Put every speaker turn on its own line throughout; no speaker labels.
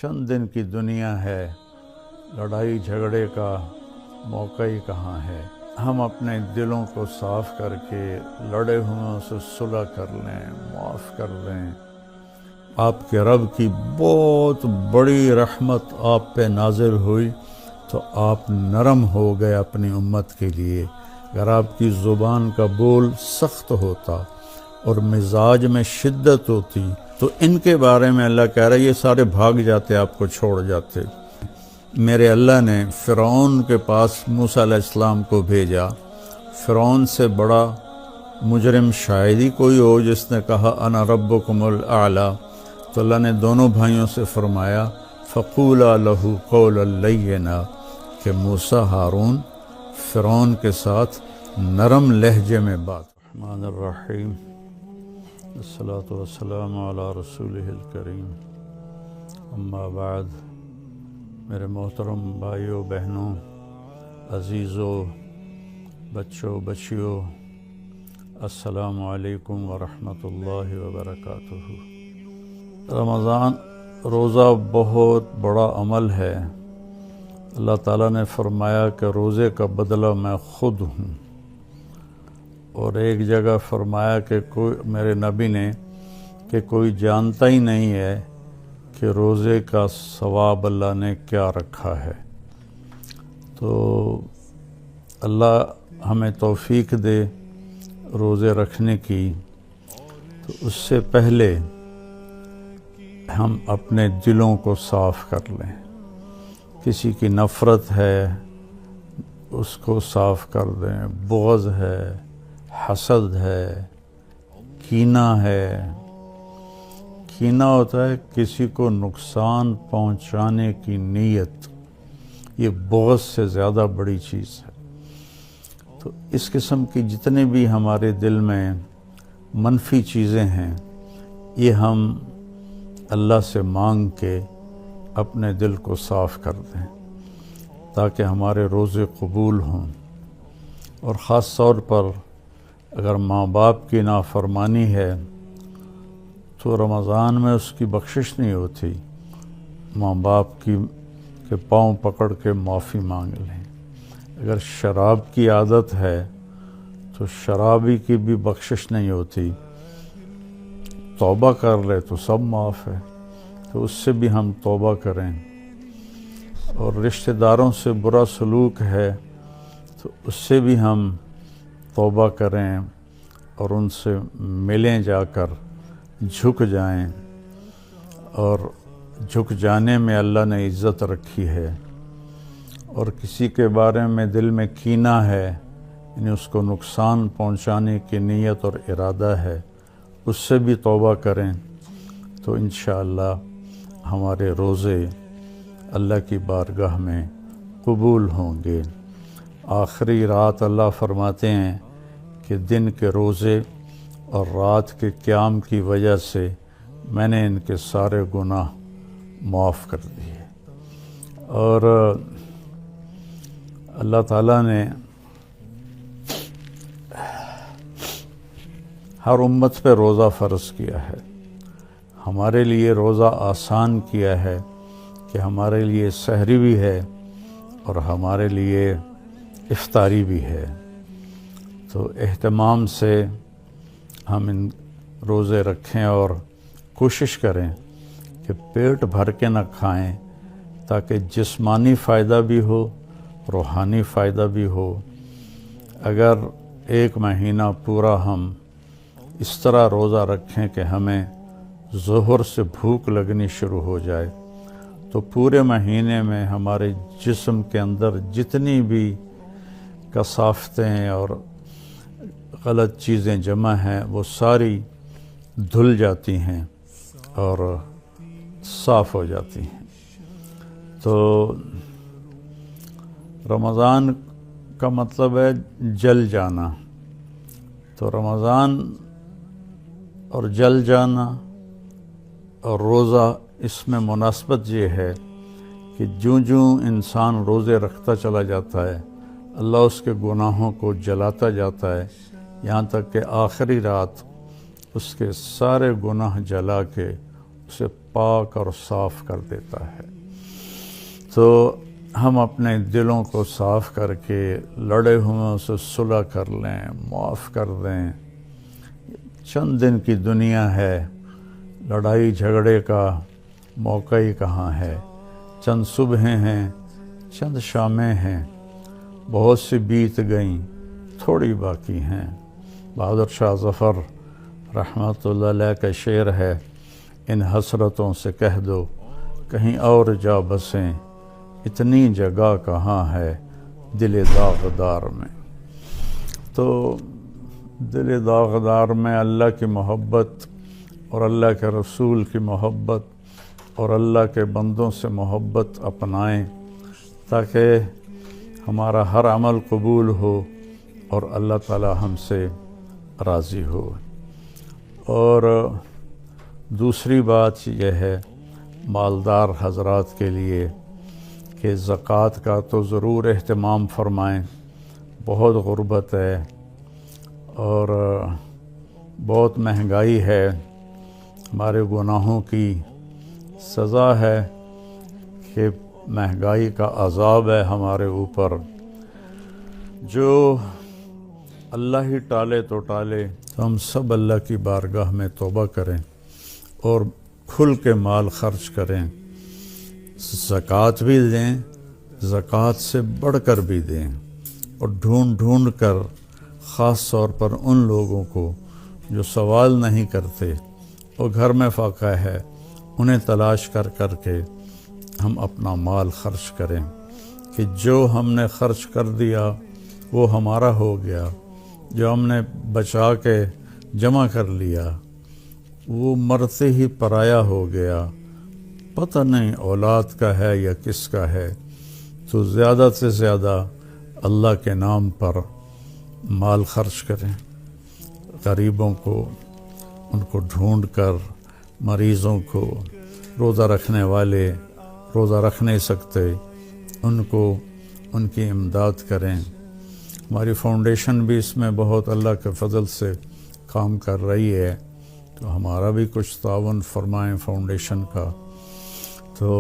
چند دن کی دنیا ہے، لڑائی جھگڑے کا موقع ہی کہاں ہے۔ ہم اپنے دلوں کو صاف کر کے لڑے ہوئوں سے صلح کر لیں، معاف کر لیں۔ آپ کے رب کی بہت بڑی رحمت آپ پہ نازل ہوئی تو آپ نرم ہو گئے اپنی امت کے لیے۔ اگر آپ کی زبان کا بول سخت ہوتا اور مزاج میں شدت ہوتی تو ان کے بارے میں اللہ کہہ رہا ہے یہ سارے بھاگ جاتے، آپ کو چھوڑ جاتے۔ میرے اللہ نے فرعون کے پاس موسیٰ علیہ السلام کو بھیجا۔ فرعون سے بڑا مجرم شاید ہی کوئی ہو جس نے کہا انا ربکم الاعلی۔ تو اللہ نے دونوں بھائیوں سے فرمایا فقولا لہ قولا لینا، کہ موسیٰ ہارون فرعون کے ساتھ نرم لہجے میں بات۔ الرحمن الرحیم، الصلاۃ والسلام علی رسولہ الکریم، اما بعد۔ میرے محترم بھائیوں بہنوں، عزیزوں، بچوں بچیوں، السلام علیکم ورحمۃ اللہ وبرکاتہ۔ رمضان روزہ بہت بڑا عمل ہے۔ اللہ تعالیٰ نے فرمایا کہ روزے کا بدلہ میں خود ہوں، اور ایک جگہ فرمایا کہ میرے نبی نے کہ کوئی جانتا ہی نہیں ہے کہ روزے کا ثواب اللہ نے کیا رکھا ہے۔ تو اللہ ہمیں توفیق دے روزے رکھنے کی۔ تو اس سے پہلے ہم اپنے دلوں کو صاف کر لیں۔ کسی کی نفرت ہے اس کو صاف کر دیں، بغض ہے، حسد ہے، کینہ ہے۔ کینہ ہوتا ہے کسی کو نقصان پہنچانے کی نیت، یہ بغض سے زیادہ بڑی چیز ہے۔ تو اس قسم کی جتنے بھی ہمارے دل میں منفی چیزیں ہیں، یہ ہم اللہ سے مانگ کے اپنے دل کو صاف کر دیں تاکہ ہمارے روزے قبول ہوں۔ اور خاص طور پر اگر ماں باپ کی نافرمانی ہے تو رمضان میں اس کی بخشش نہیں ہوتی۔ ماں باپ کے پاؤں پکڑ کے معافی مانگ لیں۔ اگر شراب کی عادت ہے تو شرابی کی بھی بخشش نہیں ہوتی، توبہ کر لے تو سب معاف ہے۔ تو اس سے بھی ہم توبہ کریں۔ اور رشتہ داروں سے برا سلوک ہے تو اس سے بھی ہم توبہ کریں اور ان سے ملیں، جا کر جھک جائیں۔ اور جھک جانے میں اللہ نے عزت رکھی ہے۔ اور کسی کے بارے میں دل میں کینہ ہے، یعنی اس کو نقصان پہنچانے کی نیت اور ارادہ ہے، اس سے بھی توبہ کریں تو انشاءاللہ ہمارے روزے اللہ کی بارگاہ میں قبول ہوں گے۔ آخری رات اللہ فرماتے ہیں کہ دن کے روزے اور رات کے قیام کی وجہ سے میں نے ان کے سارے گناہ معاف کر دیے۔ اور اللہ تعالیٰ نے ہر امت پہ روزہ فرض کیا ہے۔ ہمارے لیے روزہ آسان کیا ہے کہ ہمارے لیے سحری بھی ہے اور ہمارے لیے افطاری بھی ہے۔ تو اہتمام سے ہم ان روزے رکھیں اور کوشش کریں کہ پیٹ بھر کے نہ کھائیں تاکہ جسمانی فائدہ بھی ہو، روحانی فائدہ بھی ہو۔ اگر ایک مہینہ پورا ہم اس طرح روزہ رکھیں کہ ہمیں ظہر سے بھوک لگنی شروع ہو جائے تو پورے مہینے میں ہمارے جسم کے اندر جتنی بھی کثافتیں اور غلط چیزیں جمع ہیں وہ ساری دھل جاتی ہیں اور صاف ہو جاتی ہیں۔ تو رمضان کا مطلب ہے جل جانا۔ تو رمضان اور جل جانا اور روزہ، اس میں مناسبت یہ ہے کہ جوں انسان روزے رکھتا چلا جاتا ہے اللہ اس کے گناہوں کو جلاتا جاتا ہے، یہاں تک کہ آخری رات اس کے سارے گناہ جلا کے اسے پاک اور صاف کر دیتا ہے۔ تو ہم اپنے دلوں کو صاف کر کے لڑے ہوئوں سے صلح کر لیں، معاف کر دیں۔ چند دن کی دنیا ہے، لڑائی جھگڑے کا موقع ہی کہاں ہے۔ چند صبحیں ہیں، چند شامیں ہیں، بہت سی بیت گئیں، تھوڑی باقی ہیں۔ بہادر شاہ ظفر رحمۃ اللہ علیہ کا شعر ہے، ان حسرتوں سے کہہ دو کہیں اور جا بسیں، اتنی جگہ کہاں ہے دل داغدار میں۔ تو دل داغدار میں اللہ کی محبت اور اللہ کے رسول کی محبت اور اللہ کے بندوں سے محبت اپنائیں، تاکہ ہمارا ہر عمل قبول ہو اور اللہ تعالی ہم سے راضی ہو۔ اور دوسری بات یہ ہے مالدار حضرات کے لیے کہ زکوٰۃ کا تو ضرور اہتمام فرمائیں۔ بہت غربت ہے اور بہت مہنگائی ہے، ہمارے گناہوں کی سزا ہے کہ مہنگائی کا عذاب ہے ہمارے اوپر۔ جو اللہ ہی ٹالے تو ٹالے، تو ہم سب اللہ کی بارگاہ میں توبہ کریں اور کھل کے مال خرچ کریں، زکوٰۃ بھی دیں، زکوٰۃ سے بڑھ کر بھی دیں، اور ڈھونڈ ڈھونڈ کر خاص طور پر ان لوگوں کو جو سوال نہیں کرتے اور گھر میں فاقہ ہے، انہیں تلاش کر کر کے ہم اپنا مال خرچ کریں، کہ جو ہم نے خرچ کر دیا وہ ہمارا ہو گیا، جو ہم نے بچا کے جمع کر لیا وہ مرتے ہی پرایا ہو گیا، پتہ نہیں اولاد کا ہے یا کس کا ہے۔ تو زیادہ سے زیادہ اللہ کے نام پر مال خرچ کریں، غریبوں کو ان کو ڈھونڈ کر، مریضوں کو، روزہ رکھنے والے روزہ رکھ نہیں سکتے ان کو ان کی امداد کریں۔ ہماری فاؤنڈیشن بھی اس میں بہت اللہ کے فضل سے کام کر رہی ہے، تو ہمارا بھی کچھ تعاون فرمائیں فاؤنڈیشن کا، تو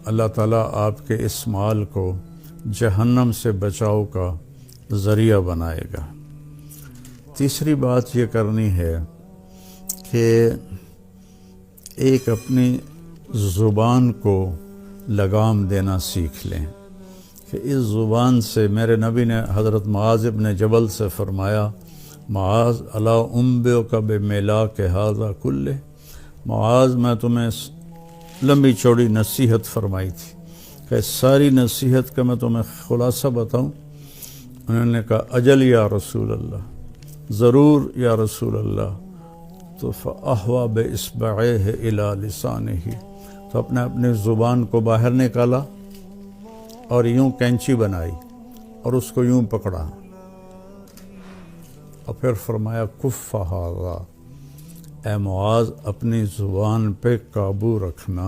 اللہ تعالیٰ آپ کے اس مال کو جہنم سے بچاؤ کا ذریعہ بنائے گا۔ تیسری بات یہ کرنی ہے کہ ایک اپنی زبان کو لگام دینا سیکھ لیں، کہ اس زبان سے میرے نبی نے حضرت معاذ ابن جبل سے فرمایا، معاذ الا انبئک بملاک ھذا کلہ، معاذ میں تمہیں لمبی چوڑی نصیحت فرمائی تھی، کہ ساری نصیحت کا میں تمہیں خلاصہ بتاؤں؟ انہوں نے کہا اجل یا رسول اللہ، ضرور یا رسول اللہ۔ تو فأحوى بإصبعيه إلى لسانه، تو اپنی زبان کو باہر نکالا اور یوں کینچی بنائی اور اس کو یوں پکڑا، اور پھر فرمایا کف ھذا، اے معاذ اپنی زبان پہ قابو رکھنا۔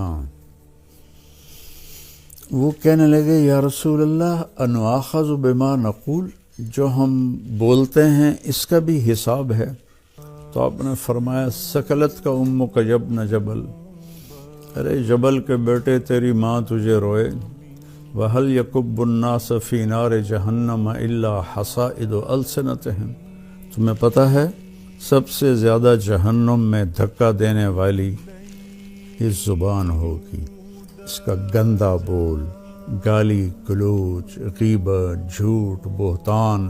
وہ کہنے لگے یا رسول اللہ انؤاخذ بما نقول، جو ہم بولتے ہیں اس کا بھی حساب ہے؟ تو آپ نے فرمایا سکلت کا امک یبن جبل، ارے جبل کے بیٹے تیری ماں تجھے روئے۔ وَهَلْ يَكُبُّ النَّاسَ فِي نَارِ جَهَنَّمَ إِلَّا حَصَائِدُ أَلْسِنَتِهِمْ، تمہیں پتہ ہے سب سے زیادہ جہنم میں دھکا دینے والی اس زبان ہوگی، اس کا گندا بول، گالی گلوچ، غیبت، جھوٹ، بہتان،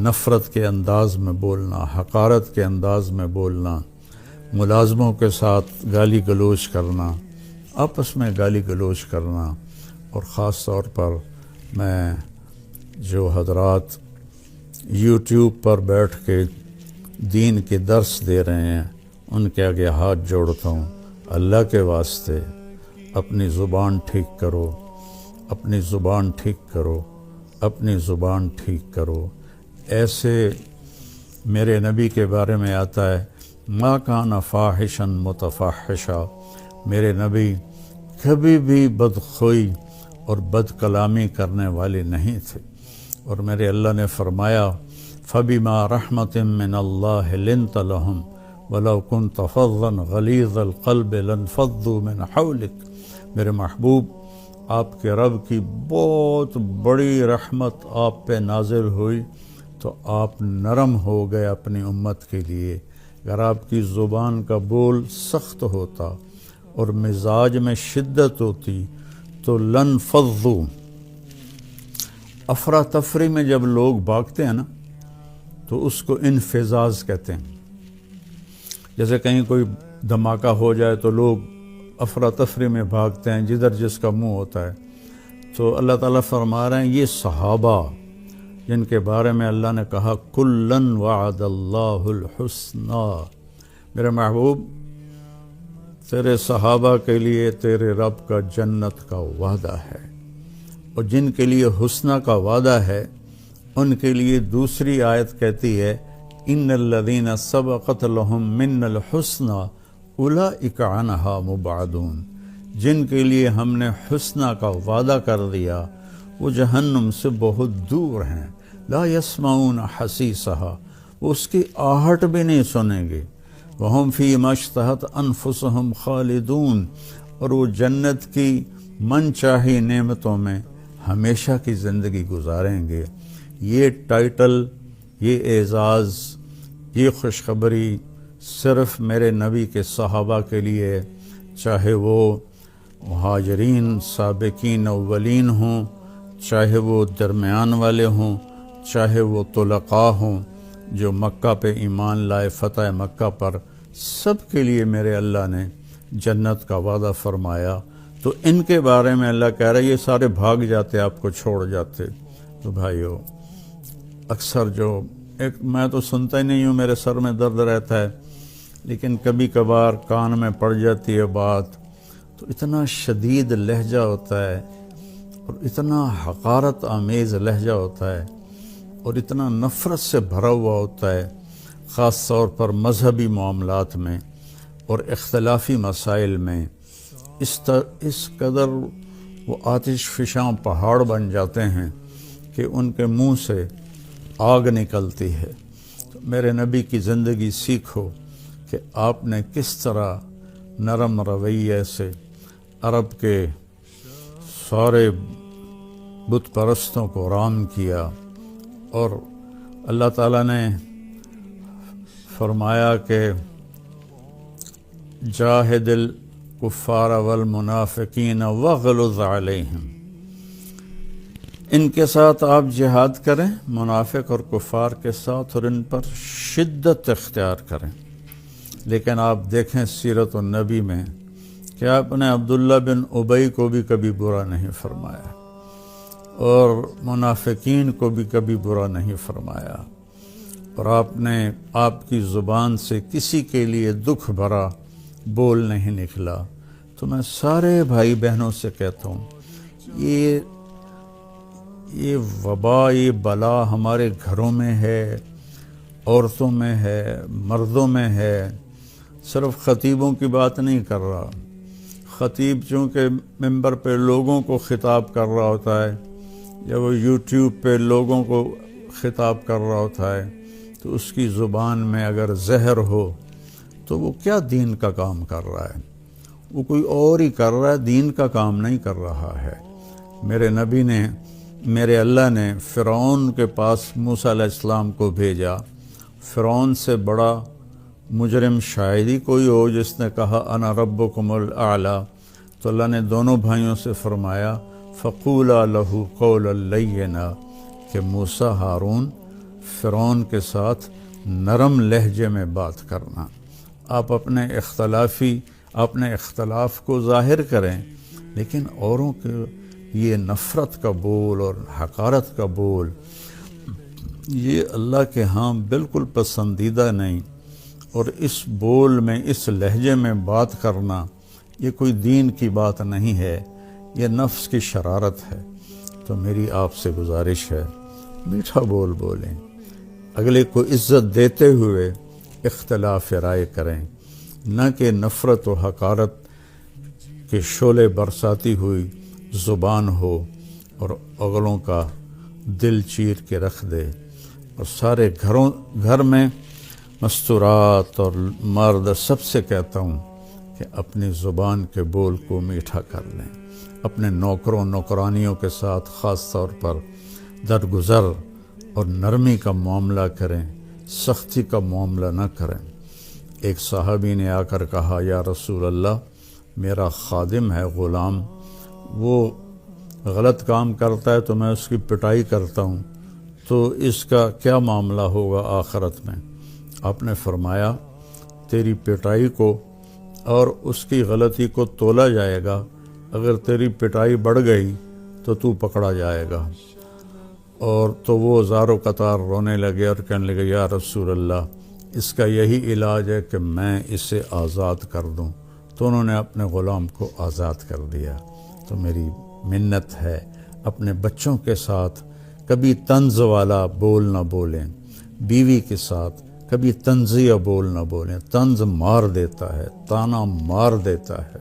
نفرت کے انداز میں بولنا، حقارت کے انداز میں بولنا، ملازموں کے ساتھ گالی گلوچ کرنا، آپس میں گالی گلوچ کرنا، اور خاص طور پر میں جو حضرات یوٹیوب پر بیٹھ کے دین کے درس دے رہے ہیں ان کے آگے ہاتھ جوڑتا ہوں، اللہ کے واسطے اپنی زبان ٹھیک کرو، اپنی زبان ٹھیک کرو، اپنی زبان ٹھیک کرو۔ ایسے میرے نبی کے بارے میں آتا ہے ما کان فاحشا متفحشا، میرے نبی کبھی بھی بدخوئی اور بد کلامی کرنے والے نہیں تھے، اور میرے اللہ نے فرمایا فَبِمَا رَحْمَةٍ مِّنَ اللَّهِ لِنْتَ لَهُمْ وَلَوْ كُنْتَ فَظًّا غَلِيظَ الْقَلْبِ لَانفَضُّوا مِنْ حَوْلِكَ، میرے محبوب آپ کے رب کی بہت بڑی رحمت آپ پہ نازل ہوئی تو آپ نرم ہو گئے اپنی امت کے لیے۔ اگر آپ کی زبان کا بول سخت ہوتا اور مزاج میں شدت ہوتی تو لنفضوا، افراتفری میں جب لوگ بھاگتے ہیں نا تو اس کو انفزاز کہتے ہیں۔ جیسے کہیں کوئی دھماکہ ہو جائے تو لوگ افراتفری میں بھاگتے ہیں جدھر جس کا منہ ہوتا ہے۔ تو اللہ تعالیٰ فرما رہے ہیں یہ صحابہ جن کے بارے میں اللہ نے کہا کلن وعد اللہ الحسنی، میرے محبوب تیرے صحابہ کے لیے تیرے رب کا جنت کا وعدہ ہے، اور جن کے لیے حسنہ کا وعدہ ہے ان کے لیے دوسری آیت کہتی ہے ان الذین سبقت لهم من الحسنی اولئک عنہا مبعدون، جن کے لیے ہم نے حسنہ کا وعدہ کر دیا وہ جہنم سے بہت دور ہیں، لا یسمعون حسیسہا، وہ اس کی آہٹ بھی نہیں سنیں گے، وہم فی ما اشتہت انفسہم خالدون، اور وہ جنت کی من چاہی نعمتوں میں ہمیشہ کی زندگی گزاریں گے۔ یہ ٹائٹل، یہ اعزاز، یہ خوشخبری صرف میرے نبی کے صحابہ کے لیے، چاہے وہ مہاجرین سابقین اولین ہوں، چاہے وہ درمیان والے ہوں، چاہے وہ طلقاء ہوں جو مکہ پہ ایمان لائے فتح مکہ پر، سب کے لیے میرے اللہ نے جنت کا وعدہ فرمایا۔ تو ان کے بارے میں اللہ کہہ رہا ہے یہ سارے بھاگ جاتے آپ کو چھوڑ جاتے۔ تو بھائیو اکثر جو میں تو سنتا ہی نہیں ہوں، میرے سر میں درد رہتا ہے، لیکن کبھی کبھار کان میں پڑ جاتی ہے بات تو اتنا شدید لہجہ ہوتا ہے اور اتنا حقارت آمیز لہجہ ہوتا ہے اور اتنا نفرت سے بھرا ہوا ہوتا ہے، خاص طور پر مذہبی معاملات میں اور اختلافی مسائل میں اس قدر وہ آتش فشاں پہاڑ بن جاتے ہیں کہ ان کے منہ سے آگ نکلتی ہے۔ تو میرے نبی کی زندگی سیکھو کہ آپ نے کس طرح نرم رویے سے عرب کے سارے بت پرستوں کو رام کیا، اور اللہ تعالیٰ نے فرمایا کہ جاہد الکفار والمنافقین واغلظ علیہم، ان کے ساتھ آپ جہاد کریں، منافق اور کفار کے ساتھ، اور ان پر شدت اختیار کریں۔ لیکن آپ دیکھیں سیرت النبی میں کہ آپ نے عبداللہ بن ابی کو بھی کبھی برا نہیں فرمایا اور منافقین کو بھی کبھی برا نہیں فرمایا، اور آپ کی زبان سے کسی کے لیے دکھ بھرا بول نہیں نکلا۔ تو میں سارے بھائی بہنوں سے کہتا ہوں یہ وبا، یہ بلا ہمارے گھروں میں ہے، عورتوں میں ہے، مردوں میں ہے۔ صرف خطیبوں کی بات نہیں کر رہا، خطیب چونکہ ممبر پہ لوگوں کو خطاب کر رہا ہوتا ہے یا وہ یوٹیوب پہ لوگوں کو خطاب کر رہا ہوتا ہے، تو اس کی زبان میں اگر زہر ہو تو وہ کیا دین کا کام کر رہا ہے؟ وہ کوئی اور ہی کر رہا ہے، دین کا کام نہیں کر رہا ہے۔ میرے نبی نے، میرے اللہ نے فرعون کے پاس موسیٰ علیہ السلام کو بھیجا۔ فرعون سے بڑا مجرم شاید ہی کوئی ہو جس نے کہا انا ربکم الاعلی، تو اللہ نے دونوں بھائیوں سے فرمایا فقولا لہ قولا لینا، کہ موسیٰ ہارون فرعون کے ساتھ نرم لہجے میں بات کرنا۔ آپ اپنے اختلاف کو ظاہر کریں، لیکن اوروں کے یہ نفرت کا بول اور حقارت کا بول، یہ اللہ کے ہاں بالکل پسندیدہ نہیں، اور اس بول میں، اس لہجے میں بات کرنا یہ کوئی دین کی بات نہیں ہے، یہ نفس کی شرارت ہے۔ تو میری آپ سے گزارش ہے میٹھا بول بولیں، اگلے کو عزت دیتے ہوئے اختلاف رائے کریں، نہ کہ نفرت و حقارت کے شعلے برساتی ہوئی زبان ہو اور اگلوں کا دل چیر کے رکھ دے، اور سارے گھر میں مستورات اور مرد سب سے کہتا ہوں کہ اپنی زبان کے بول کو میٹھا کر لیں، اپنے نوکروں نوکرانیوں کے ساتھ خاص طور پر درگزر اور نرمی کا معاملہ کریں، سختی کا معاملہ نہ کریں۔ ایک صحابی نے آ کر کہا، یا رسول اللہ، میرا خادم ہے، غلام، وہ غلط کام کرتا ہے تو میں اس کی پٹائی کرتا ہوں، تو اس کا کیا معاملہ ہوگا آخرت میں؟ آپ نے فرمایا، تیری پٹائی کو اور اس کی غلطی کو تولا جائے گا، اگر تیری پٹائی بڑھ گئی تو تو پکڑا جائے گا۔ اور تو وہ زارو قطار رونے لگے اور کہنے لگے، یا رسول اللہ، اس کا یہی علاج ہے کہ میں اسے آزاد کر دوں۔ تو انہوں نے اپنے غلام کو آزاد کر دیا۔ تو میری منت ہے، اپنے بچوں کے ساتھ کبھی طنز والا بول نہ بولیں، بیوی کے ساتھ کبھی طنزیہ بول نہ بولیں، طنز مار دیتا ہے، تانا مار دیتا ہے۔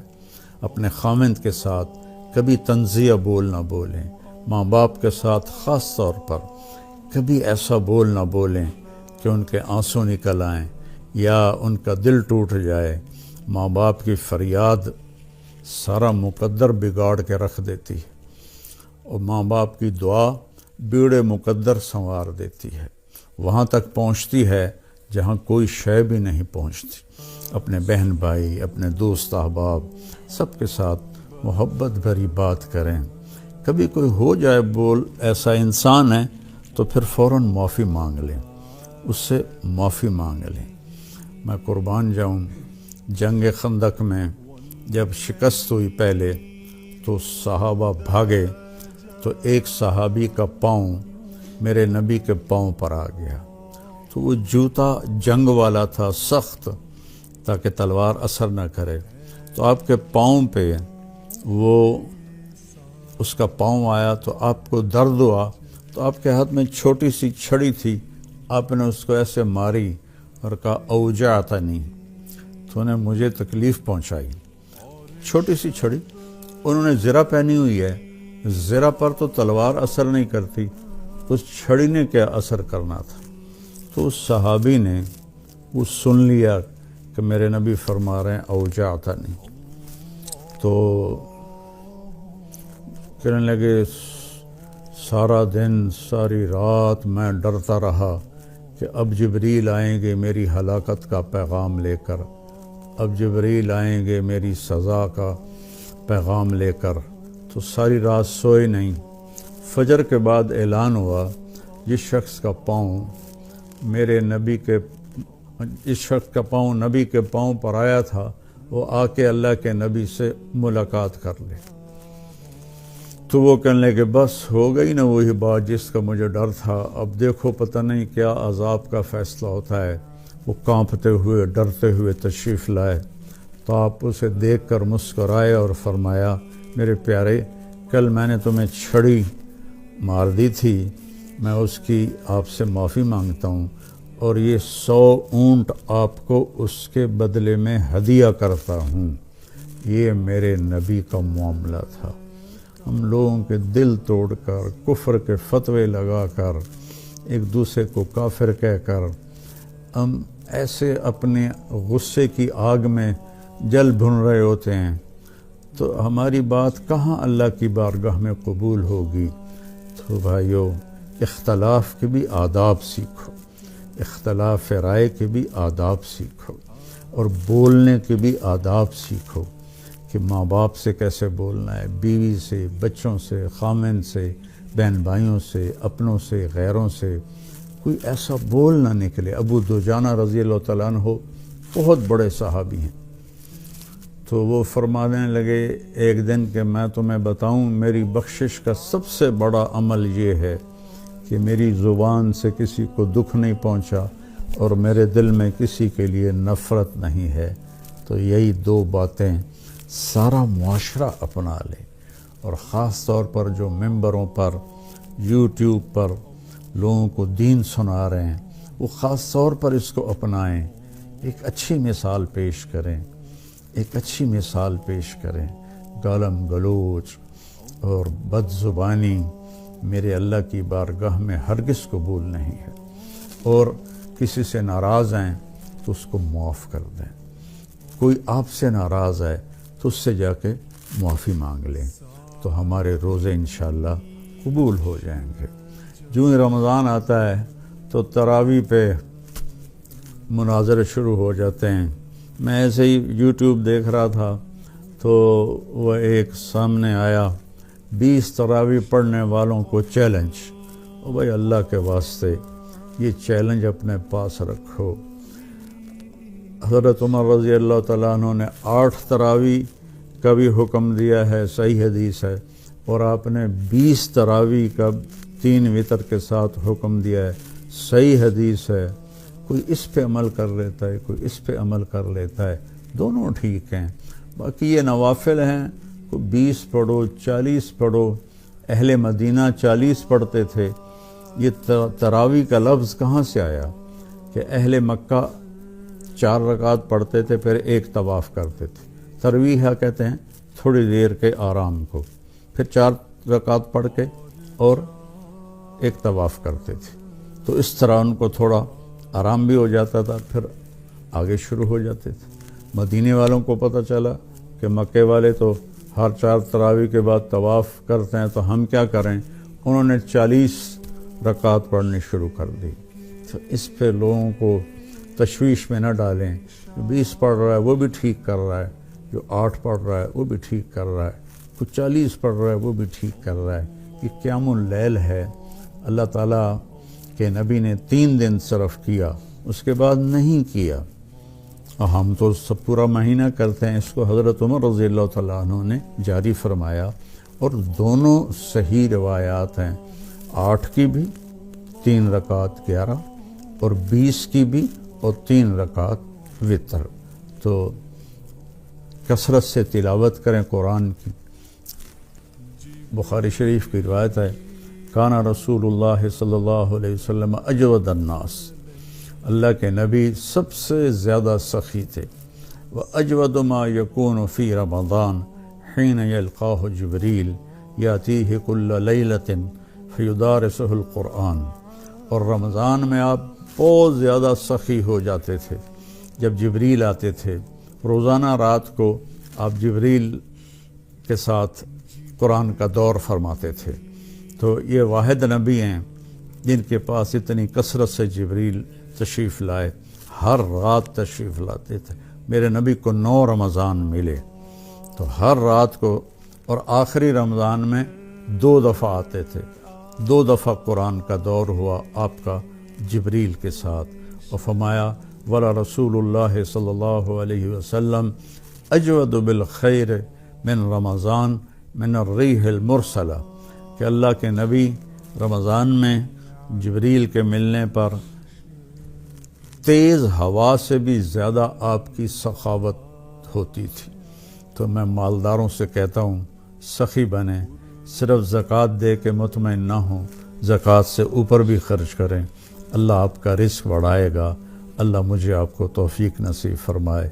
اپنے خامند کے ساتھ کبھی طنزیہ بول نہ بولیں، ماں باپ کے ساتھ خاص طور پر کبھی ایسا بول نہ بولیں کہ ان کے آنسو نکل آئیں یا ان کا دل ٹوٹ جائے۔ ماں باپ کی فریاد سارا مقدر بگاڑ کے رکھ دیتی ہے، اور ماں باپ کی دعا بیڑے مقدر سنوار دیتی ہے، وہاں تک پہنچتی ہے جہاں کوئی شے بھی نہیں پہنچتی۔ اپنے بہن بھائی، اپنے دوست احباب سب کے ساتھ محبت بھری بات کریں۔ کبھی کوئی ہو جائے بول ایسا انسان ہے تو پھر فوراً معافی مانگ لیں، اس سے معافی مانگ لیں۔ میں قربان جاؤں، جنگ خندق میں جب شکست ہوئی پہلے تو صحابہ بھاگے، تو ایک صحابی کا پاؤں میرے نبی کے پاؤں پر آ گیا، تو وہ جوتا جنگ والا تھا، سخت، تاکہ تلوار اثر نہ کرے۔ تو آپ کے پاؤں پہ وہ اس کا پاؤں آیا تو آپ کو درد ہوا، تو آپ کے ہاتھ میں چھوٹی سی چھڑی تھی، آپ نے اس کو ایسے ماری اور کہا، اوجعتنی، تو نے مجھے تکلیف پہنچائی۔ چھوٹی سی چھڑی، انہوں نے زرہ پہنی ہوئی ہے، زرہ پر تو تلوار اثر نہیں کرتی، اس چھڑی نے کیا اثر کرنا تھا؟ تو اس صحابی نے وہ سن لیا کہ میرے نبی فرما رہے ہیں اوجعتنی، تو کہنے لگے، سارا دن ساری رات میں ڈرتا رہا کہ اب جبریل آئیں گے میری ہلاکت کا پیغام لے کر، اب جبریل آئیں گے میری سزا کا پیغام لے کر، تو ساری رات سوئے نہیں۔ فجر کے بعد اعلان ہوا، جس شخص کا پاؤں میرے نبی کے اس شخص کا پاؤں نبی کے پاؤں پر آیا تھا، وہ آ کے اللہ کے نبی سے ملاقات کر لے۔ تو وہ کہنے لگے، بس ہو گئی نا وہی بات جس کا مجھے ڈر تھا، اب دیکھو پتہ نہیں کیا عذاب کا فیصلہ ہوتا ہے۔ وہ کانپتے ہوئے ڈرتے ہوئے تشریف لائے، تو آپ اسے دیکھ کر مسکرائے اور فرمایا، میرے پیارے، کل میں نے تمہیں چھڑی مار دی تھی، میں اس کی آپ سے معافی مانگتا ہوں، اور یہ 100 اونٹ آپ کو اس کے بدلے میں ہدیہ کرتا ہوں۔ یہ میرے نبی کا معاملہ تھا۔ ہم لوگوں کے دل توڑ کر، کفر کے فتوے لگا کر، ایک دوسرے کو کافر کہہ کر، ہم ایسے اپنے غصے کی آگ میں جل بھن رہے ہوتے ہیں، تو ہماری بات کہاں اللہ کی بارگاہ میں قبول ہوگی؟ تو بھائیو، اختلاف کے بھی آداب سیکھو، اختلاف رائے کے بھی آداب سیکھو، اور بولنے کے بھی آداب سیکھو کہ ماں باپ سے کیسے بولنا ہے، بیوی سے، بچوں سے، خامن سے، بہن بھائیوں سے، اپنوں سے، غیروں سے، کوئی ایسا بول نہ نکلے۔ ابو دجانہ رضی اللہ تعالیٰ عنہ بہت بڑے صحابی ہیں، تو وہ فرمانے لگے ایک دن کہ میں تمہیں بتاؤں، میری بخشش کا سب سے بڑا عمل یہ ہے کہ میری زبان سے کسی کو دکھ نہیں پہنچا اور میرے دل میں کسی کے لیے نفرت نہیں ہے۔ تو یہی 2 باتیں سارا معاشرہ اپنا لے، اور خاص طور پر جو ممبروں پر، یوٹیوب پر لوگوں کو دین سنا رہے ہیں، وہ خاص طور پر اس کو اپنائیں، ایک اچھی مثال پیش کریں، ایک اچھی مثال پیش کریں۔ گالم گلوچ اور بد زبانی میرے اللہ کی بارگاہ میں ہرگز قبول نہیں ہے، اور کسی سے ناراض ہیں تو اس کو معاف کر دیں. کوئی آپ سے ناراض ہے تو اس سے جا کے معافی مانگ لیں تو ہمارے روزے انشاءاللہ قبول ہو جائیں گے. جو ہی رمضان آتا ہے تو تراویح پہ مناظرے شروع ہو جاتے ہیں. میں ایسے ہی یوٹیوب دیکھ رہا تھا تو وہ ایک سامنے آیا 20 تراویح پڑھنے والوں کو چیلنج. او بھائی اللہ کے واسطے یہ چیلنج اپنے پاس رکھو. حضرت عمر رضی اللہ تعالیٰ عنہ نے 8 تراویح کا بھی حکم دیا ہے، صحیح حدیث ہے، اور آپ نے 20 تراویح کا 3 وتر کے ساتھ حکم دیا ہے، صحیح حدیث ہے. کوئی اس پہ عمل کر لیتا ہے، کوئی اس پہ عمل کر لیتا ہے، دونوں ٹھیک ہیں. باقی یہ نوافل ہیں، کوئی 20 پڑھو 40 پڑھو. اہل مدینہ 40 پڑھتے تھے. یہ تراویح کا لفظ کہاں سے آیا کہ اہل مکہ 4 رکعت پڑھتے تھے پھر ایک طواف کرتے تھے. ترویح کہتے ہیں تھوڑی دیر کے آرام کو، پھر 4 رکعت پڑھ کے اور ایک طواف کرتے تھے. تو اس طرح ان کو تھوڑا آرام بھی ہو جاتا تھا، پھر آگے شروع ہو جاتے تھے. مدینے والوں کو پتہ چلا کہ مکے والے تو ہر 4 تراویح کے بعد طواف کرتے ہیں تو ہم کیا کریں. انہوں نے 40 رکعت پڑھنی شروع کر دی. تو اس پہ لوگوں کو تشویش میں نہ ڈالیں. جو 20 پڑھ رہا ہے وہ بھی ٹھیک کر رہا ہے، جو 8 پڑھ رہا ہے وہ بھی ٹھیک کر رہا ہے، کوئی 40 پڑھ رہا ہے وہ بھی ٹھیک کر رہا ہے. یہ قیام اللیل ہے. اللہ تعالیٰ کے نبی نے 3 دن صرف کیا، اس کے بعد نہیں کیا. اور ہم تو سب پورا مہینہ کرتے ہیں. اس کو حضرت عمر رضی اللہ تعالیٰ عنہ نے جاری فرمایا، اور دونوں صحیح روایات ہیں. 8 کی بھی 3 رکعت 11 اور 20 کی بھی اور 3 رکعت وتر. تو کثرت سے تلاوت کریں قرآن کی. بخاری شریف کی روایت ہے کانا رسول اللہ صلی اللہ علیہ وسلم اجود الناس. اللہ کے نبی سب سے زیادہ سخی تھے. وَأَجْوَدُ مَا يَكُونُ فِي رَمَضَانَ حِينَ يَلْقَاهُ جِبْرِيلُ يَأْتِيهِ كُلَّ لَيْلَةٍ فَيُدَارِسُهُ الْقُرْآنَ. اور رمضان میں آپ بہت زیادہ سخی ہو جاتے تھے. جب جبریل آتے تھے روزانہ رات کو آپ جبریل کے ساتھ قرآن کا دور فرماتے تھے. تو یہ واحد نبی ہیں جن کے پاس اتنی کثرت سے جبریل تشریف لائے. ہر رات تشریف لاتے تھے. میرے نبی کو 9 رمضان ملے تو ہر رات کو، اور آخری رمضان میں 2 دفعہ آتے تھے. 2 دفعہ قرآن کا دور ہوا آپ کا جبریل کے ساتھ. اور فرمایا ولا رسول اللہ صلی اللہ علیہ وسلم اجود بالخیر من رمضان من الریح المرسلہ، کہ اللہ کے نبی رمضان میں جبریل کے ملنے پر تیز ہوا سے بھی زیادہ آپ کی سخاوت ہوتی تھی. تو میں مالداروں سے کہتا ہوں سخی بنیں. صرف زکوٰۃ دے کے مطمئن نہ ہوں، زکوٰۃ سے اوپر بھی خرچ کریں. اللہ آپ کا رزق بڑھائے گا. اللہ مجھے آپ کو توفیق نصیب فرمائے.